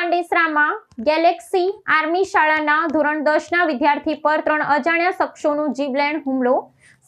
પાંડેસરામાં Galaxy army શાળાના ધોરણ 10ના વિદ્યાર્થી પર 3 અજાણ્યા શખ્સોનો જીવલેણ હુમલો.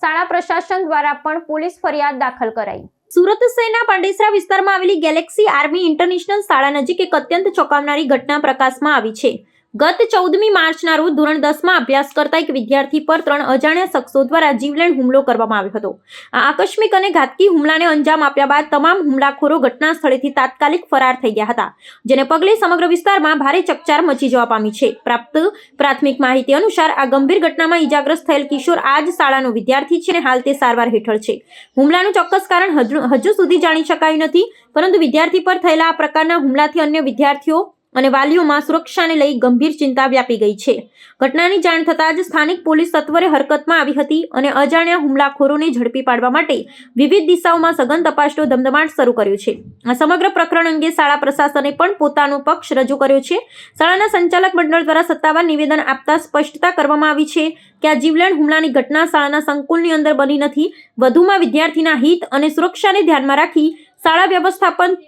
શાળા પ્રશાસન દ્વારા પણ પોલીસ ફરિયાદ દાખલ કરાઈ. સુરત શહેરના પાંડેસરા વિસ્તારમાં આવેલી ગેલેક્સી આર્મી ઇન્ટરનેશનલ શાળા નજીક એક અત્યંત ચોંકાવનારી ઘટના પ્રકાશમાં આવી છે. ગત 14મી માર્ચના રોજ ધોરણ 10માં અભ્યાસ કરતા એક વિદ્યાર્થી પર 3 અજાણ્યા શખ્સો દ્વારા જીવલેણ હુમલો કરવામાં આવ્યો હતો. આ આકસ્મિક અને ઘાતકી હુમલાને અંજામ આપ્યા બાદ તમામ હુમલાખોરો ઘટના સ્થળેથી તાત્કાલિક ફરાર થઈ ગયા હતા, જેને પગલે સમગ્ર વિસ્તારમાં ભારે ચકચાર મચી જવા પામી છે. પ્રાપ્ત પ્રાથમિક માહિતી અનુસાર આ ગંભીર ઘટનામાં ઈજાગ્રસ્ત થયેલ કિશોર આ જ શાળાનો વિદ્યાર્થી છે અને હાલ તે સારવાર હેઠળ છે. હુમલાનું ચોક્કસ કારણ હજુ સુધી જાણી શકાયું નથી, પરંતુ વિદ્યાર્થી પર થયેલા આ પ્રકારના હુમલાથી અન્ય વિદ્યાર્થીઓ અને વાલીઓમાં સુરક્ષાને લઈ ગંભીર ચિંતા વ્યાપી ગઈ છે. ઘટનાની જાણ થતાં જ સ્થાનિક પોલીસ સત્વરે હરકતમાં આવી હતી અને અજાણ્યા હુમલાખોરોને ઝડપી પાડવા માટે વિવિધ દિશાઓમાં સઘન તપાસનો ધમધમાટ શરૂ કર્યો છે. આ સમગ્ર પ્રકરણ અંગે શાળા પ્રશાસને પણ પોતાનો પક્ષ રજૂ કર્યો છે. શાળાના સંચાલક મંડળ દ્વારા સત્તાવાર નિવેદન આપતા સ્પષ્ટતા કરવામાં આવી છે કે આ જીવલેણ હુમલાની ઘટના શાળાના સંકુલની અંદર બની નથી. વધુમાં વિદ્યાર્થીના હિત અને સુરક્ષાને ધ્યાનમાં રાખી શાળા વ્યવસ્થાપન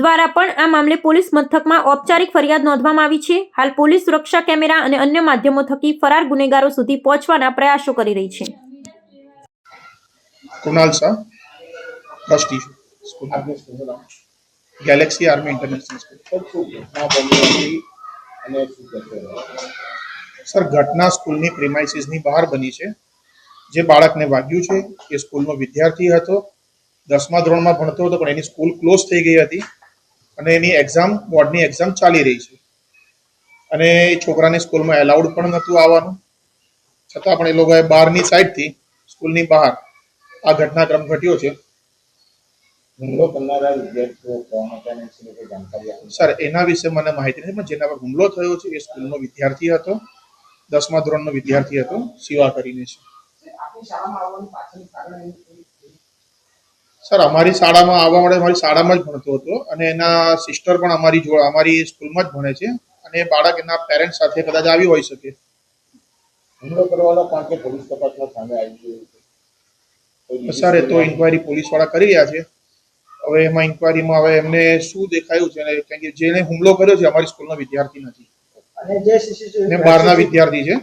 દ્વારા પણ આ મામલે પોલીસ મથકમાં ઔપચારિક ફરિયાદ નોંધવામાં આવી છે. હાલ પોલીસ સુરક્ષા કેમેરા અને અન્ય માધ્યમો થકી ફરાર ગુનેગારો સુધી પહોંચવાના પ્રયાસો કરી રહી છે. Kunal Shah, trustee Galaxy army international school. Sir, ઘટના સ્કૂલની પ્રિમાઇસીસની બહાર બની છે. જે બાળકને વાગ્યું છે એ સ્કૂલનો વિદ્યાર્થી હતો. 10મા ધોરણમાં ભણતો હતો, પણ એની સ્કૂલ ક્લોઝ થઈ ગઈ હતી અને એની એક્ઝામ, બોર્ડની એક્ઝામ ચાલી રહી છે અને એ છોકરાને સ્કૂલમાં એલાઉડ પણ નહોતું આવવાનું. છતાં પણ એ લોકોએ બહારની સાઈડથી સ્કૂલની બહાર આ ઘટનાક્રમ ઘટ્યો છે. હુમલો કરનારા વિદ્યાર્થીઓ કોણ હતા અને શું તે જાણકારી આપો. સર, એના વિશે મને માહિતી નથી, પણ જેના પર હુમલો થયો છે એ સ્કૂલનો વિદ્યાર્થી હતો. 10મા ધોરણનો વિદ્યાર્થી હતો, શિવા કરીને છે. સર, અમારી શાળામાં આવવા માટે અમારી શાળામાં જ ભણતો હતો અને એના સિસ્ટર પણ અમારી સ્કૂલમાં જ ભણે છે અને એ બાળક એના પેરેન્ટ્સ સાથે કદાચ આવી હોઈ શકે. હુમલો કરવાનો કોણ કે પોલીસ તપાસમાં સામે આવી ગયું? સર, એ તો ઇન્કવાયરી પોલીસવાળા કરી રહ્યા છે. હવે એમાં ઇન્કવાયરીમાં હવે એમને શું દેખાયું છે, કારણ કે જેને હુમલો કર્યો છે અમારી સ્કૂલનો વિદ્યાર્થી નથી અને જે સીસીટીવી ને બહારના વિદ્યાર્થી છે.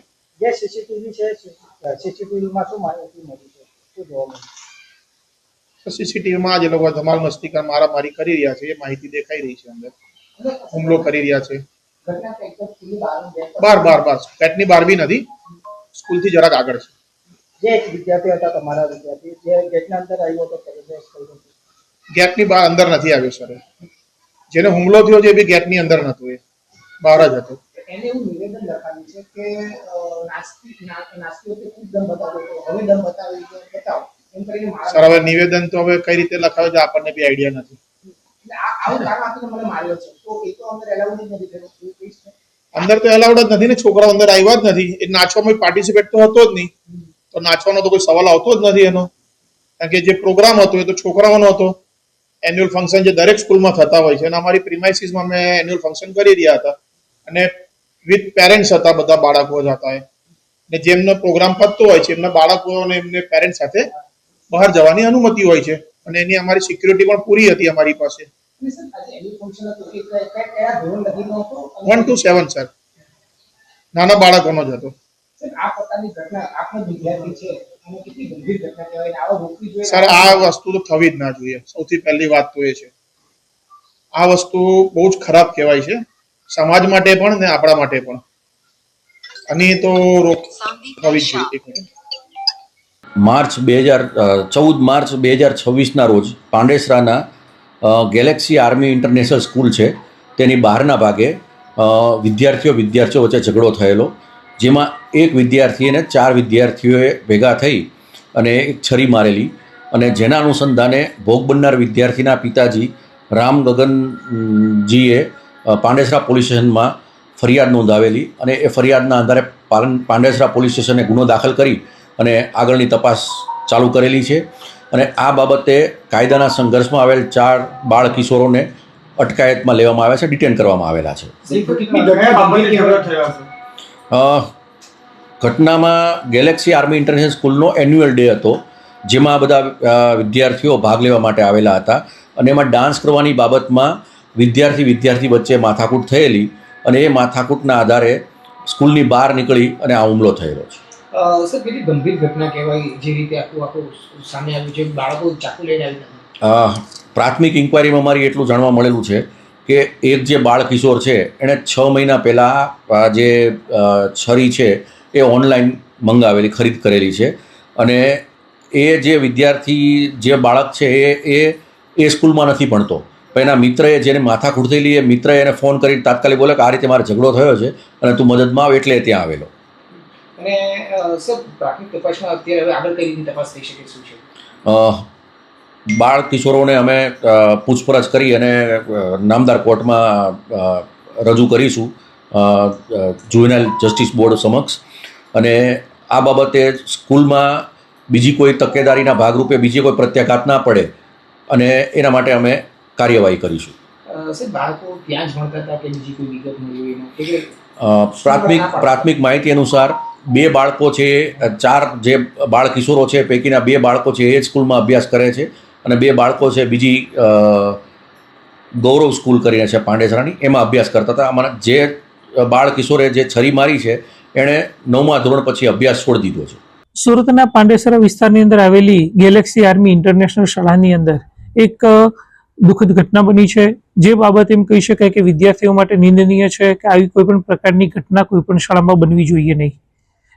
જે સીસીટીવી છે, સીસીટીવીમાં શું માહિતી મળી છે, શું જોવા મળ્યું? સીસીટીવીમાં જે લોકો ધમાલ મસ્તી મારામારી કરી રહ્યા છે એ માહિતી દેખાઈ રહી છે. અંદર હુમલો કરી રહ્યા છે. બાર ગેટની બહાર બી નથી, સ્કૂલથી જરાક આગળ છે. જે એક વિદ્યાર્થી હતા, તમારા વિદ્યાર્થી, જે ગેટના અંદર આવ્યો હતો, ગેટની બહાર અંદર નથી આવ્યો સર. જેને હુમલો થયો છે એ બી ગેટની અંદર નતો, એ બહાર જ હતો. એને એવું નિવેદન લખાવ્યું છે કે નાસ્તી વખતે ખૂબ દમ બતાવ્યો, હવે દમ બતાવી બતાવો. સર, હવે નિવેદન તો હવે કઈ રીતે લખાવે છે આપણને બી આઈડિયા નથી. અંદર તો એલાઉડ જ નથી ને, છોકરાઓ અંદર આવ્યા જ નથી. એ નાચવામાં પાર્ટિસિપેટ તો હતો જ નહીં, તો નાચવાનો તો કોઈ સવાલ આવતો જ નથી એનો. કારણ કે જે પ્રોગ્રામ હતો એ તો છોકરાઓનો હતો. એન્યુઅલ ફંક્શન જે દરેક સ્કૂલમાં થતા હોય છે અને અમારી પ્રિમાઇસીસમાં અમે એન્યુઅલ ફંક્શન કરી રહ્યા હતા અને વિથ પેરેન્ટ્સ હતા, બધા બાળકો જ હતા. ને જેમનો પ્રોગ્રામ પતતો હોય છે એમના બાળકો અને એમને પેરેન્ટ્સ સાથે બહાર જવાની અનુમતિ હોય છે અને એની અમારી સિક્યુરિટી પણ પૂરી હતી અમારી પાસે. 1 to 7 સર, નાના બાળકોનો જ હતો. સર, આ વસ્તુ તો થવી જ ના જોઈએ. સૌથી પહેલી વાત તો એ છે, આ વસ્તુ બહુ જ ખરાબ કહેવાય છે, સમાજ માટે પણ ને આપણા માટે પણ. અને તો રોક થવી જ જોઈએ. માર્ચ 2026ના રોજ પાંડેસરાના ગેલેક્સી આર્મી ઇન્ટરનેશનલ સ્કૂલ છે તેની બહારના ભાગે વિદ્યાર્થીઓ વચ્ચે ઝઘડો થયેલો, જેમાં એક વિદ્યાર્થીને 4 વિદ્યાર્થીઓએ ભેગા થઈ અને એક છરી મારેલી અને જેના અનુસંધાને ભોગ બનનાર વિદ્યાર્થીના પિતાજી રામ ગગનજીએ પાંડેસરા પોલીસ સ્ટેશનમાં ફરિયાદ નોંધાવેલી અને એ ફરિયાદના આધારે પાંડેસરા પોલીસ સ્ટેશને ગુનો દાખલ કરી અને આગળની તપાસ ચાલુ કરેલી છે. અને આ બાબતે કાયદાના સંઘર્ષમાં આવેલ 4 બાળ કિશોરોને અટકાયતમાં લેવામાં આવ્યા છે, ડિટેન કરવામાં આવેલા છે. ઘટનામાં ગેલેક્સી આર્મી ઇન્ટરનેશનલ સ્કૂલનો એન્યુઅલ ડે હતો, જેમાં બધા વિદ્યાર્થીઓ ભાગ લેવા માટે આવેલા હતા અને એમાં ડાન્સ કરવાની બાબતમાં વિદ્યાર્થી વચ્ચે માથાકૂટ થયેલી અને એ માથાકૂટના આધારે સ્કૂલની બહાર નીકળી અને આ હુમલો થયેલો છે. સર કેટલી ગંભીર ઘટના કહેવાય જે રીતે આખું સામે આવ્યું છે, બાળકો ચાકુ લઈને આવી પ્રાથમિક ઇન્કવાયરીમાં મારી એટલું જાણવા મળેલું છે કે એક જે બાળ કિશોર છે એણે 6 મહિના પહેલાં જે છરી છે એ ઓનલાઈન મંગાવેલી, ખરીદ કરેલી છે અને એ જે વિદ્યાર્થી જે બાળક છે એ સ્કૂલમાં નથી ભણતો, પણ એના મિત્રએ જેને માથાકૂટ થયેલી એ મિત્રએ એને ફોન કરી તાત્કાલિક બોલે કે આ રીતે મારે ઝઘડો થયો છે અને તું મદદમાં આવ, એટલે ત્યાં આવેલો. અને સર પ્રાથમિક તપાસમાં અત્યારે હવે આગળ કઈ રીતની તપાસ થઈ શકે શું છે? બાળ કિશોરોને અમે પૂછપરછ કરી અને નામદાર કોર્ટમાં રજૂ કરીશું જુવેનાઇલ જસ્ટિસ બોર્ડ સમક્ષ, અને આ બાબતે સ્કૂલમાં બીજી કોઈ તકેદારીના ભાગરૂપે બીજી કોઈ પ્રત્યાઘાત ના પડે અને એના માટે અમે કાર્યવાહી કરીશું. સર બાળકો ત્યાં જ ભણતા હતા કે બીજી કોઈ વિગત મળી હોય? પ્રાથમિક માહિતી અનુસાર 2 બાળકો છે, 4 જે બાળ કિશોરો છે પૈકીના 2 બાળકો છે એ જ સ્કૂલમાં અભ્યાસ કરે છે અને 2 બાળકો છે બીજી ગૌરવ સ્કૂલ કરીને છે પાંડેસરાની, એમાં અભ્યાસ કરતા હતા. અમારા જે બાળ કિશોરે જે છરી મારી છે એણે 9મા ધોરણ પછી અભ્યાસ છોડી દીધો છે. સુરતના પાંડેસરા વિસ્તારની અંદર આવેલી ગેલેક્સી આર્મી ઇન્ટરનેશનલ શાળાની અંદર એક દુઃખદ ઘટના બની છે, જે બાબત એમ કહી શકાય કે વિદ્યાર્થીઓ માટે નિંદનીય છે કે આવી કોઈ પણ પ્રકારની ઘટના કોઈ પણ શાળામાં બનવી જોઈએ નહીં.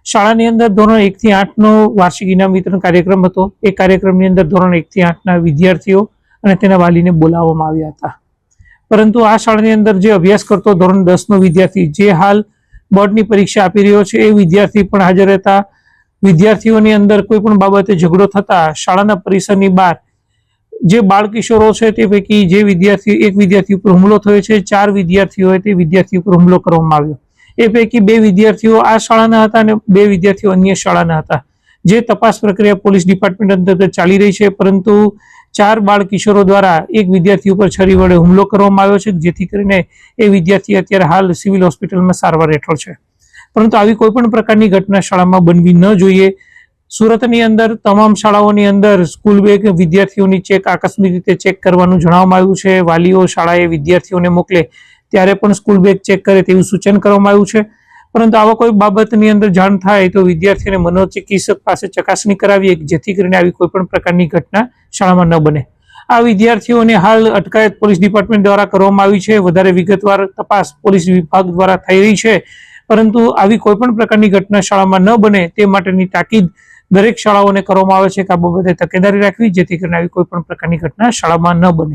શાળાની અંદર ધોરણ 1 થી 8નો વાર્ષિક ઇનામ વિતરણ કાર્યક્રમ હતો. એ કાર્યક્રમની અંદર ધોરણ 1 થી 8ના વિદ્યાર્થીઓ અને તેના વાલીને બોલાવવામાં આવ્યા હતા, પરંતુ આ શાળાની અંદર જે અભ્યાસ કરતો ધોરણ 10નો વિદ્યાર્થી જે હાલ બોર્ડની પરીક્ષા આપી રહ્યો છે એ વિદ્યાર્થી પણ હાજર હતા. વિદ્યાર્થીઓની અંદર કોઈ પણ બાબતે ઝઘડો થતા શાળાના પરિસરની બહાર જે બાળ કિશોરો છે તે પૈકી જે વિદ્યાર્થી એક વિદ્યાર્થી ઉપર હુમલો થયો છે, 4 વિદ્યાર્થીઓએ તે વિદ્યાર્થી ઉપર હુમલો કરવામાં આવ્યો. એ પૈકી 2 વિદ્યાર્થીઓ આ શાળાના હતા અને 2 વિદ્યાર્થીઓ અન્ય શાળાના હતા. જે તપાસ પ્રક્રિયા પોલીસ ડિપાર્ટમેન્ટ અંતર્ગત ચાલી રહી છે, પરંતુ 4 બાળ કિશોરો દ્વારા એક વિદ્યાર્થી ઉપર છરી વડે હુમલો કરવામાં આવ્યો છે, જેથી કરીને એ વિદ્યાર્થી અત્યારે હાલ સિવિલ હોસ્પિટલમાં સારવાર હેઠળ છે. પરંતુ આવી કોઈ પણ પ્રકારની ઘટના શાળામાં બનવી ન જોઈએ. સુરતની અંદર તમામ શાળાઓની અંદર સ્કૂલ બેગ વિદ્યાર્થીઓની ચેક આકસ્મિક રીતે ચેક કરવાનું જણાવવામાં આવ્યું છે. વાલીઓ શાળાએ વિદ્યાર્થીઓને મોકલે ત્યારે પણ સ્કૂલ બેગ ચેક કરે તેવું સૂચન કરવામાં આવ્યું છે. પરંતુ આવા કોઈ બાબતની અંદર જાણ થાય તો વિદ્યાર્થીઓને મનોચિકિત્સક પાસે ચકાસણી કરાવીએ, જેથી કરીને આવી કોઈ પણ પ્રકારની ઘટના શાળામાં ન બને. આ વિદ્યાર્થીઓને હાલ અટકાયત પોલીસ ડિપાર્ટમેન્ટ દ્વારા કરવામાં આવી છે. વધારે વિગતવાર તપાસ પોલીસ વિભાગ દ્વારા થઈ રહી છે, પરંતુ આવી કોઈ પણ પ્રકારની ઘટના શાળામાં ન બને તે માટેની તાકીદ દરેક શાળાઓને કરવામાં આવે છે કે આ બાબતે તકેદારી રાખવી, જેથી કરીને આવી કોઈ પણ પ્રકારની ઘટના શાળામાં ન બને.